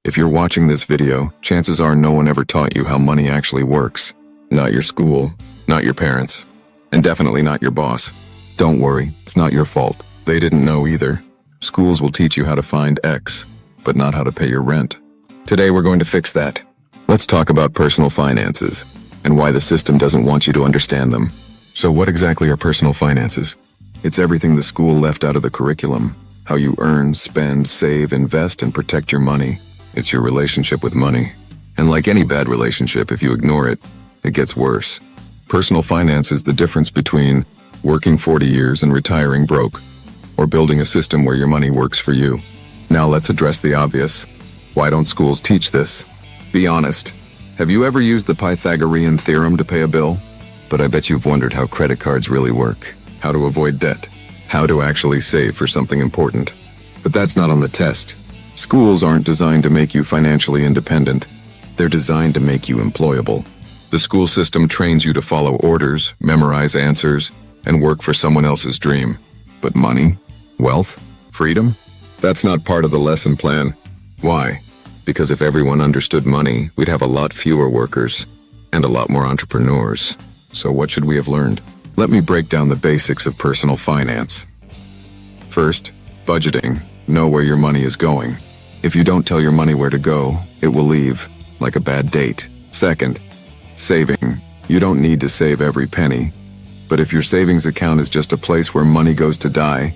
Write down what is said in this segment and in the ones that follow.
If you're watching this video, chances are no one ever taught you how money actually works. Not your school, not your parents, and definitely not your boss. Don't worry, it's not your fault. They didn't know either. Schools will teach you how to find X, but not how to pay your rent. Today we're going to fix that. Let's talk about personal finances, and why the system doesn't want you to understand them. So what exactly are personal finances? It's everything the school left out of the curriculum. How you earn, spend, save, invest, and protect your money. It's your relationship with money. And like any bad relationship, if you ignore it, it gets worse. Personal finance is the difference between working 40 years and retiring broke, or building a system where your money works for you. Now let's address the obvious. Why don't schools teach this? Be honest. Have you ever used the Pythagorean theorem to pay a bill? But I bet you've wondered how credit cards really work, how to avoid debt, how to actually save for something important. But that's not on the test. Schools aren't designed to make you financially independent. They're designed to make you employable. The school system trains you to follow orders, memorize answers, and work for someone else's dream. But money, wealth, freedom? That's not part of the lesson plan. Why? Because if everyone understood money, we'd have a lot fewer workers and a lot more entrepreneurs. So what should we have learned? Let me break down the basics of personal finance. First, budgeting. Know where your money is going. If you don't tell your money where to go, it will leave, like a bad date. Second, saving. You don't need to save every penny. But if your savings account is just a place where money goes to die,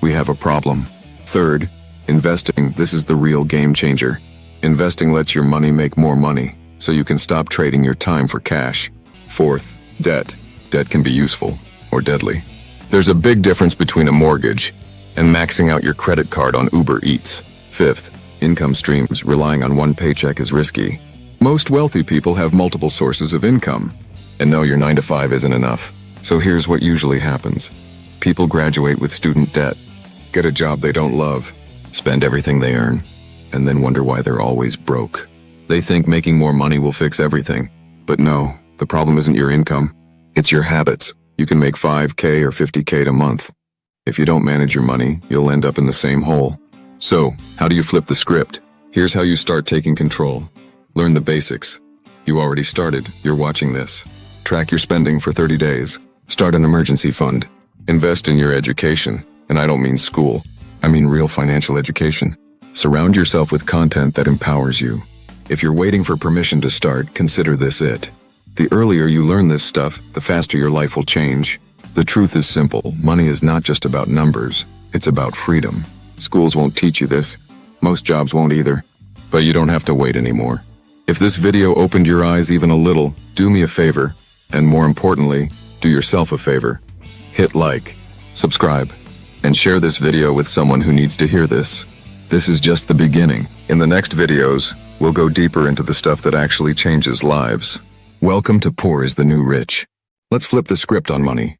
we have a problem. Third, investing. This is the real game changer. Investing lets your money make more money, so you can stop trading your time for cash. Fourth, debt. Debt can be useful or deadly. There's a big difference between a mortgage and maxing out your credit card on Uber Eats. Fifth, income streams. Relying on one paycheck is risky. Most wealthy people have multiple sources of income. And no, your 9-to-5 isn't enough. So here's what usually happens. People graduate with student debt, get a job they don't love, spend everything they earn, and then wonder why they're always broke. They think making more money will fix everything. But no, the problem isn't your income. It's your habits. You can make $5K or $50K a month. If you don't manage your money, you'll end up in the same hole. So, how do you flip the script? Here's how you start taking control. Learn the basics. You already started. You're watching this. Track your spending for 30 days. Start an emergency fund. Invest in your education. And I don't mean school. I mean real financial education. Surround yourself with content that empowers you. If you're waiting for permission to start, consider this it. The earlier you learn this stuff, the faster your life will change. The truth is simple. Money is not just about numbers. It's about freedom. Schools won't teach you this. Most jobs won't either. But you don't have to wait anymore. If this video opened your eyes even a little, do me a favor. And more importantly, do yourself a favor. Hit like, subscribe, and share this video with someone who needs to hear this. This is just the beginning. In the next videos, we'll go deeper into the stuff that actually changes lives. Welcome to Poor is the New Rich. Let's flip the script on money.